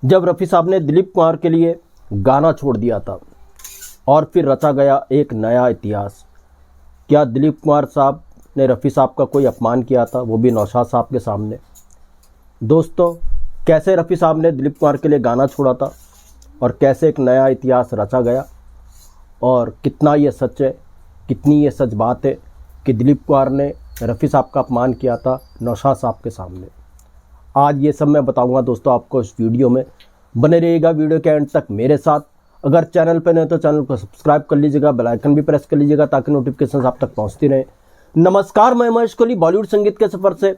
जब रफ़ी साहब ने दिलीप कुमार के लिए गाना छोड़ दिया था और फिर रचा गया एक नया इतिहास। क्या दिलीप कुमार साहब ने रफ़ी साहब का कोई अपमान किया था, वो भी नौशाद साहब के सामने? दोस्तों, कैसे रफ़ी साहब ने दिलीप कुमार के लिए गाना छोड़ा था और कैसे एक नया इतिहास रचा गया, और कितना ये सच है, कितनी ये सच बात है कि दिलीप कुमार ने रफ़ी साहब का अपमान किया था नौशाद साहब के सामने। आज ये सब मैं बताऊंगा दोस्तों आपको इस वीडियो में। बने रहिएगा वीडियो के एंड तक मेरे साथ। अगर चैनल पर नहीं तो चैनल को सब्सक्राइब कर लीजिएगा, बेल आइकन भी प्रेस कर लीजिएगा ताकि नोटिफिकेशन आप तक पहुंचती रहे। नमस्कार, मैं महेश कोहली बॉलीवुड संगीत के सफ़र से।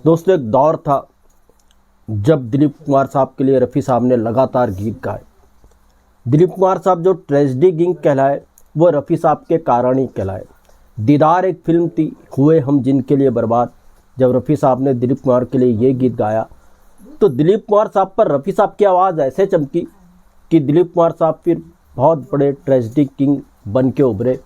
दोस्तों, एक दौर था जब दिलीप कुमार साहब के लिए रफ़ी साहब ने लगातार गीत गाए। दिलीप कुमार साहब जो ट्रेजेडी किंग कहलाए वो रफ़ी साहब के कारण ही कहलाए। दीदार एक फिल्म थी, हुए हम जिनके लिए बर्बाद। जब रफ़ी साहब ने दिलीप कुमार के लिए ये गीत गाया तो दिलीप कुमार साहब पर रफ़ी साहब की आवाज़ ऐसे चमकी कि दिलीप कुमार साहब फिर बहुत बड़े ट्रेजेडी किंग बन के उभरे।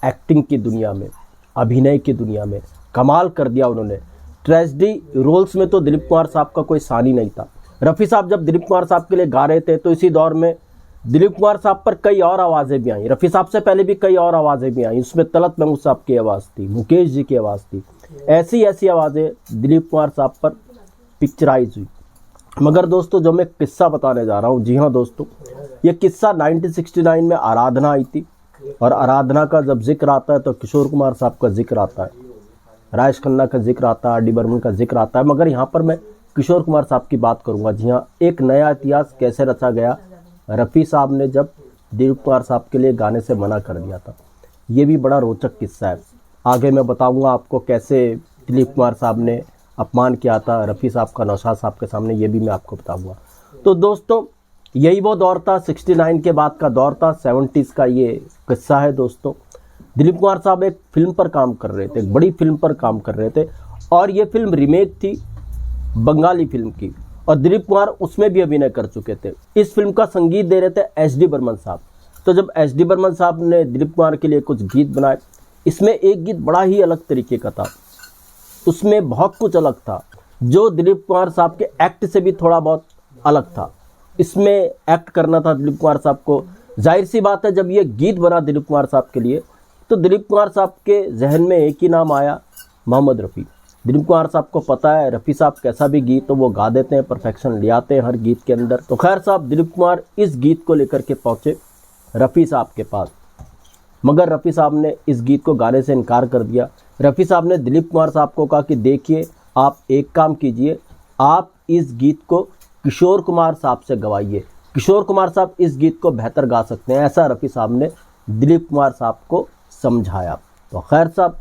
एक्टिंग की दुनिया में, अभिनय की दुनिया में कमाल कर दिया उन्होंने। ट्रेजेडी रोल्स में तो दिलीप कुमार साहब का कोई सानी नहीं था। रफ़ी साहब जब दिलीप कुमार साहब के लिए गा रहे थे तो इसी दौर में दिलीप कुमार साहब पर कई और आवाज़ें भी आईं। रफ़ी साहब से पहले भी कई और आवाज़ें भी आईं। उसमें तलत महमूद साहब की आवाज़ थी, मुकेश जी की आवाज़ थी। ऐसी ऐसी आवाज़ें दिलीप कुमार साहब पर पिक्चराइज हुई। मगर दोस्तों, जो मैं किस्सा बताने जा रहा हूँ, जी हाँ दोस्तों, ये किस्सा 1969 में आराधना आई थी। और आराधना का जब जिक्र आता है तो किशोर कुमार साहब का जिक्र आता है, राजेश खन्ना का जिक्र आता है, आर.डी. बर्मन का जिक्र आता है। मगर यहाँ पर मैं किशोर कुमार साहब की बात करूँगा। जी हाँ, एक नया इतिहास कैसे रचा गया रफ़ी साहब ने जब दिलीप कुमार साहब के लिए गाने से मना कर दिया था। ये भी बड़ा रोचक किस्सा है। आगे मैं बताऊंगा आपको कैसे दिलीप कुमार साहब ने अपमान किया था रफ़ी साहब का नौशाद साहब के सामने, ये भी मैं आपको बताऊंगा। तो दोस्तों, यही वो दौर था, 69 के बाद का दौर था, 70s का ये किस्सा है। दोस्तों, दिलीप कुमार साहब एक फिल्म पर काम कर रहे थे, एक बड़ी फिल्म पर काम कर रहे थे, और ये फिल्म रीमेक थी बंगाली फिल्म की, और दिलीप कुमार उसमें भी अभिनय कर चुके थे। इस फिल्म का संगीत दे रहे थे एच.डी. बर्मन साहब। तो जब एच.डी. बर्मन साहब ने दिलीप कुमार के लिए कुछ गीत बनाए, इसमें एक गीत बड़ा ही अलग तरीके का था, उसमें बहुत कुछ अलग था, जो दिलीप कुमार साहब के एक्ट से भी थोड़ा बहुत अलग था। इसमें एक्ट करना था दिलीप कुमार साहब को। जाहिर सी बात है, जब ये गीत बना दिलीप कुमार साहब के लिए तो दिलीप कुमार साहब के जहन में एक ही नाम आया, मोहम्मद रफ़ी। दिलीप कुमार साहब को पता है रफ़ी साहब कैसा भी गीत तो वो गा देते हैं, परफेक्शन ले आते हैं हर गीत के अंदर। तो खैर साहब, दिलीप कुमार इस गीत को लेकर के पहुँचे रफ़ी साहब के पास, मगर रफ़ी साहब ने इस गीत को गाने से इनकार कर दिया। रफ़ी साहब ने दिलीप कुमार साहब को कहा कि देखिए, आप एक काम कीजिए, आप इस गीत को किशोर कुमार साहब से गवाइए, किशोर कुमार साहब इस गीत को बेहतर गा सकते हैं। ऐसा रफ़ी साहब ने दिलीप कुमार साहब को समझाया। तो खैर साहब,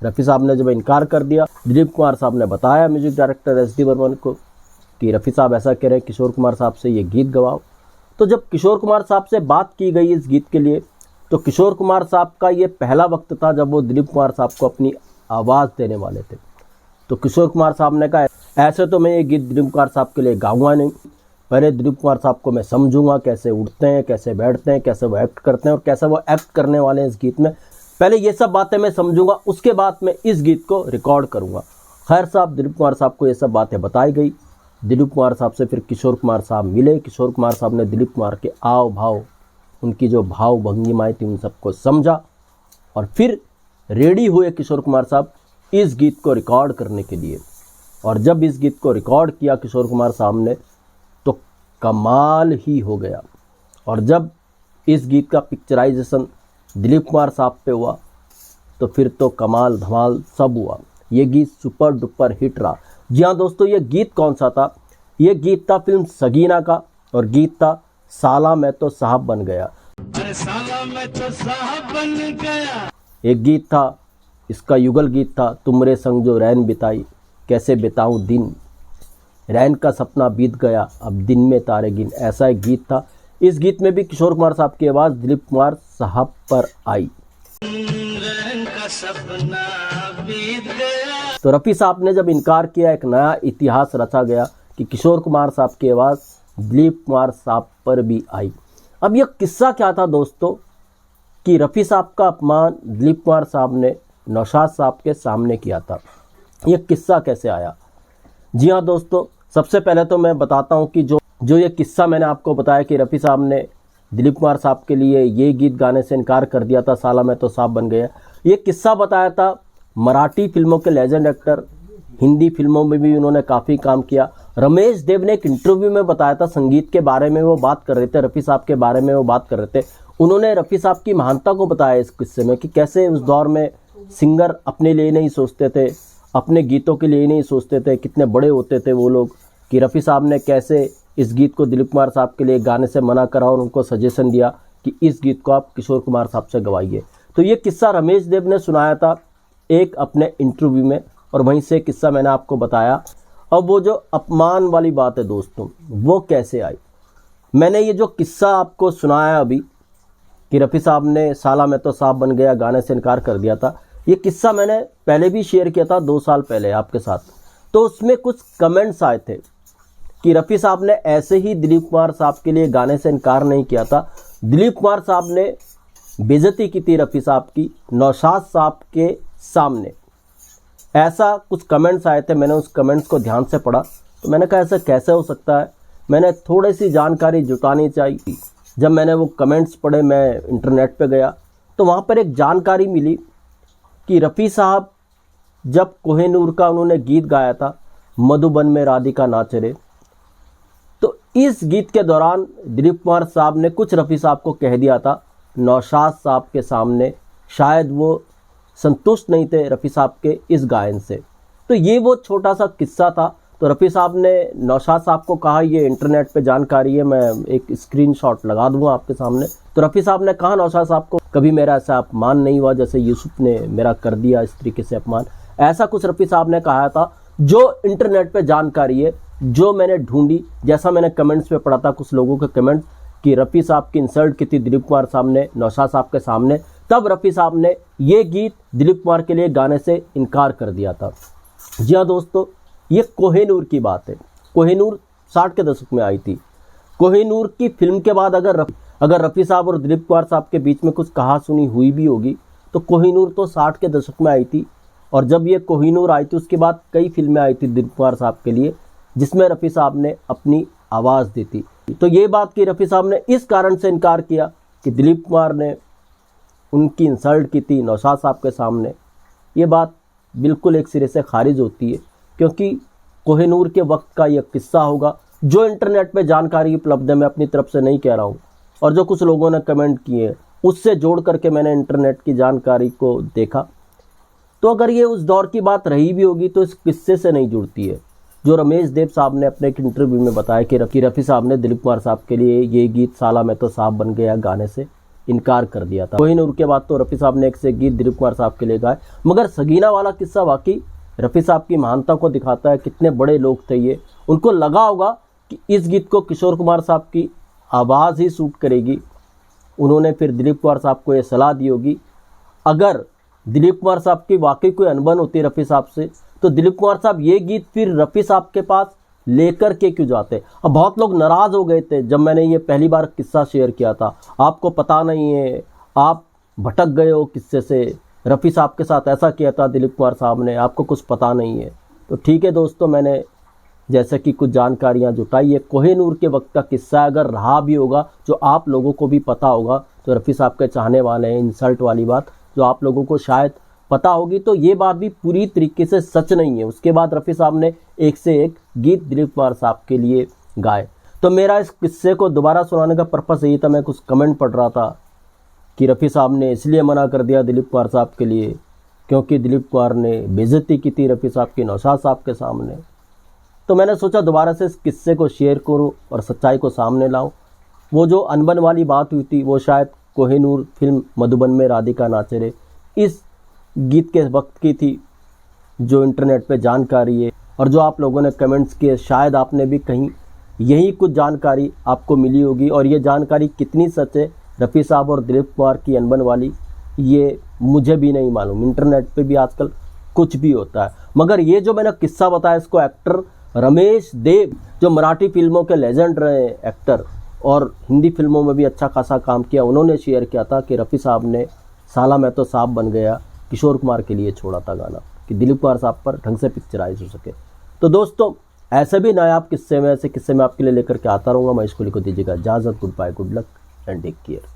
रफ़ी साहब ने जब इनकार कर दिया, दिलीप कुमार साहब ने बताया म्यूजिक डायरेक्टर एच.डी. बर्मन को कि रफ़ी साहब ऐसा कह रहे हैं, किशोर कुमार साहब से ये गीत गवाओ। तो जब किशोर कुमार साहब से बात की गई इस गीत के लिए, तो किशोर कुमार साहब का ये पहला वक्त था जब वो दिलीप कुमार साहब को अपनी आवाज़ देने वाले थे। तो किशोर कुमार साहब ने कहा, ऐसे तो मैं ये गीत दिलीप कुमार साहब के लिए गाऊंगा नहीं, पहले दिलीप कुमार साहब को मैं समझूंगा कैसे उठते हैं, कैसे बैठते हैं, कैसे वो एक्ट करते हैं और कैसे वो एक्ट करने वाले हैं इस गीत में। पहले ये सब बातें मैं समझूंगा, उसके बाद मैं इस गीत को रिकॉर्ड करूंगा। खैर साहब, दिलीप कुमार साहब को ये सब बातें बताई गई। दिलीप कुमार साहब से फिर किशोर कुमार साहब मिले। किशोर कुमार साहब ने दिलीप कुमार के आव भाव, उनकी जो भाव भंगिमाएँ थी, उन सबको समझा और फिर रेडी हुए किशोर कुमार साहब इस गीत को रिकॉर्ड करने के लिए। और जब इस गीत को रिकॉर्ड किया किशोर कुमार साहब ने तो कमाल ही हो गया। और जब इस गीत का पिक्चराइजेशन दिलीप कुमार साहब पे हुआ तो फिर तो कमाल धमाल सब हुआ। ये गीत सुपर डुपर हिट रहा। जी हाँ दोस्तों, ये गीत कौन सा था? ये गीत था फिल्म सगीना का, और गीत था साला मैं तो साहब बन गया। अरे साला मैं तो साहब बन गया। एक गीत था, इसका युगल गीत था, तुमरे संग जो रैन बिताई, कैसे बिताऊं दिन, रैन का सपना बीत गया, अब दिन में तारे गिन। ऐसा एक गीत था। इस गीत में भी किशोर कुमार साहब की आवाज़ दिलीप कुमार साहब पर आई। रैन का सपना बीत गया। तो रफ़ी साहब ने जब इनकार किया, एक नया इतिहास रचा गया कि किशोर कुमार साहब की आवाज़ दिलीप कुमार साहब पर भी आई। अब यह किस्सा क्या था दोस्तों कि रफ़ी साहब का अपमान दिलीप कुमार साहब ने नौशाद साहब के सामने किया था। यह किस्सा कैसे आया? जी हाँ दोस्तों, सबसे पहले तो मैं बताता हूँ कि जो ये किस्सा मैंने आपको बताया कि रफ़ी साहब ने दिलीप कुमार साहब के लिए ये गीत गाने से इनकार कर दिया था, साला मैं तो साहब बन गया, ये किस्सा बताया था मराठी फिल्मों के लेजेंड एक्टर, हिंदी फिल्मों में भी उन्होंने काफ़ी काम किया। रमेश देव ने एक इंटरव्यू में बताया था, संगीत के बारे में वो बात कर रहे थे, रफ़ी साहब के बारे में वो बात कर रहे थे। उन्होंने रफ़ी साहब की महानता को बताया इस किस्से में कि कैसे उस दौर में सिंगर अपने लिए नहीं सोचते थे, अपने गीतों के लिए नहीं सोचते थे, कितने बड़े होते थे वो लोग, कि रफ़ी साहब ने कैसे इस गीत को दिलीप कुमार साहब के लिए गाने से मना करा और उनको सजेशन दिया कि इस गीत को आप किशोर कुमार साहब से गवाइए। तो ये किस्सा रमेश देव ने सुनाया था एक अपने इंटरव्यू में, और वहीं से किस्सा मैंने आपको बताया। अब वो जो अपमान वाली बात है दोस्तों, वो कैसे आई। मैंने ये जो किस्सा आपको सुनाया अभी कि रफ़ी साहब ने साला मैं तो साहब बन गया गाने से इनकार कर दिया था, ये किस्सा मैंने पहले भी शेयर किया था 2 साल पहले आपके साथ। तो उसमें कुछ कमेंट्स आए थे कि रफ़ी साहब ने ऐसे ही दिलीप कुमार साहब के लिए गाने से इनकार नहीं किया था, दिलीप कुमार साहब ने बेइज्जती की थी रफ़ी साहब की नौशाद साहब के सामने। ऐसा कुछ कमेंट्स आए थे, मैंने उस कमेंट्स को ध्यान से पढ़ा तो मैंने कहा ऐसा कैसे हो सकता है। मैंने थोड़ी सी जानकारी जुटानी चाहिए। जब मैंने वो कमेंट्स पढ़े, मैं इंटरनेट पे गया तो वहाँ पर एक जानकारी मिली कि रफ़ी साहब जब कोहिनूर का उन्होंने गीत गाया था मधुबन में राधिका नाच रे, तो इस गीत के दौरान दिलीप कुमार साहब ने कुछ रफ़ी साहब को कह दिया था नौशाद साहब के सामने। शायद वो संतुष्ट नहीं थे रफ़ी साहब के इस गायन से। तो ये वो छोटा सा किस्सा था। तो रफ़ी साहब ने नौशाद साहब को कहा, ये इंटरनेट पे जानकारी है, मैं एक स्क्रीनशॉट लगा दूंगा आपके सामने। तो रफ़ी साहब ने कहा नौशाद साहब को, कभी मेरा ऐसा अपमान नहीं हुआ जैसे यूसुफ ने मेरा कर दिया इस तरीके से अपमान। ऐसा कुछ रफ़ी साहब ने कहा था, जो इंटरनेट पे जानकारी है, जो मैंने ढूंढी, जैसा मैंने कमेंट्स पे पढ़ा था कुछ लोगों के कमेंट्स कि रफ़ी साहब की इंसल्ट की थी दिलीप कुमार साहब ने नौशाद साहब के सामने, तब रफ़ी साहब ने ये गीत दिलीप कुमार के लिए गाने से इनकार कर दिया था। जी हाँ दोस्तों, ये कोहिनूर की बात है। कोहिनूर 60 के दशक में आई थी। कोहिनूर की फिल्म के बाद अगर रफ़ी साहब और दिलीप कुमार साहब के बीच में कुछ कहा सुनी हुई भी होगी तो कोहिनूर तो 60 के दशक में आई थी। और जब ये कोहिनूर आई थी उसके बाद कई फिल्में आई थी दिलीप कुमार साहब के लिए जिसमें रफ़ी साहब ने अपनी आवाज़ दी थी। तो ये बात कि रफ़ी साहब ने इस कारण से इनकार किया कि दिलीप कुमार ने उनकी इंसल्ट की थी नौशाद साहब के सामने, ये बात बिल्कुल एक सिरे से खारिज होती है, क्योंकि कोहिनूर के वक्त का यह किस्सा होगा जो इंटरनेट पे जानकारी उपलब्ध है। मैं अपनी तरफ से नहीं कह रहा हूँ, और जो कुछ लोगों ने कमेंट किए उससे जोड़ करके मैंने इंटरनेट की जानकारी को देखा। तो अगर ये उस दौर की बात रही भी होगी तो इस किस्से से नहीं जुड़ती है जो रमेश देव साहब ने अपने एक इंटरव्यू में बताया कि रफ़ी साहब ने दिलीप कुमार साहब के लिए ये गीत साला मैं तो साहब बन गया गाने से इनकार कर दिया था। कोहिनूर के बाद तो रफ़ी साहब ने एक से गीत दिलीप कुमार साहब के लिए गाए। मगर सगीना वाला किस्सा वाकई रफ़ी साहब की महानता को दिखाता है। कितने बड़े लोग थे ये, उनको लगा होगा कि इस गीत को किशोर कुमार साहब की आवाज़ ही सूट करेगी। उन्होंने फिर दिलीप कुमार साहब को ये सलाह दी होगी। अगर दिलीप कुमार साहब की वाकई कोई अनबन होती है रफ़ी साहब से, तो दिलीप कुमार साहब ये गीत फिर रफ़ी साहब के पास लेकर के क्यों जाते। अब बहुत लोग नाराज़ हो गए थे जब मैंने ये पहली बार किस्सा शेयर किया था। आपको पता नहीं है, आप भटक गए हो किस्से से, रफ़ी साहब के साथ ऐसा किया था दिलीप कुमार साहब ने, आपको कुछ पता नहीं है। तो ठीक है दोस्तों, मैंने जैसे कि कुछ जानकारियाँ जुटाई है। कोहिनूर के वक्त का किस्सा अगर रहा भी होगा जो आप लोगों को भी पता होगा, तो रफ़ी साहब के चाहने वाले हैं, इंसल्ट वाली बात जो आप लोगों को शायद पता होगी, तो ये बात भी पूरी तरीके से सच नहीं है। उसके बाद रफ़ी साहब ने एक से एक गीत दिलीप कुमार साहब के लिए गाए। तो मेरा इस किस्से को दोबारा सुनाने का पर्पस यही था। मैं कुछ कमेंट पढ़ रहा था कि रफ़ी साहब ने इसलिए मना कर दिया दिलीप कुमार साहब के लिए क्योंकि दिलीप कुमार ने बेइज्जती की थी रफ़ी साहब की नौशाद साहब के सामने। तो मैंने सोचा दोबारा से इस किस्से को शेयर करूं और सच्चाई को सामने लाऊं। वो जो अनबन वाली बात हुई थी वो शायद कोहिनूर फिल्म मधुबन में राधिका नाच रे इस गीत के वक्त की थी, जो इंटरनेट पे जानकारी है। और जो आप लोगों ने कमेंट्स किए, शायद आपने भी कहीं यही कुछ जानकारी आपको मिली होगी। और ये जानकारी कितनी सच है रफ़ी साहब और दिलीप कुमार की अनबन वाली, ये मुझे भी नहीं मालूम। इंटरनेट पे भी आजकल कुछ भी होता है। मगर ये जो मैंने किस्सा बताया, इसको एक्टर रमेश देव, जो मराठी फिल्मों के लेजेंड रहे एक्टर और हिंदी फिल्मों में भी अच्छा खासा काम किया, उन्होंने शेयर किया था कि रफ़ी साहब ने साला मैं तो साहब बन गया किशोर कुमार के लिए छोड़ा था गाना कि दिलीप कुमार साहब पर ढंग से पिक्चराइज हो सके। तो दोस्तों, ऐसे भी नायाब किस्से में, ऐसे किस्से में आपके लिए लेकर के आता रहूँगा मैं। इसको लिखो, दीजिएगा इजाज़त। Goodbye, good luck and take care.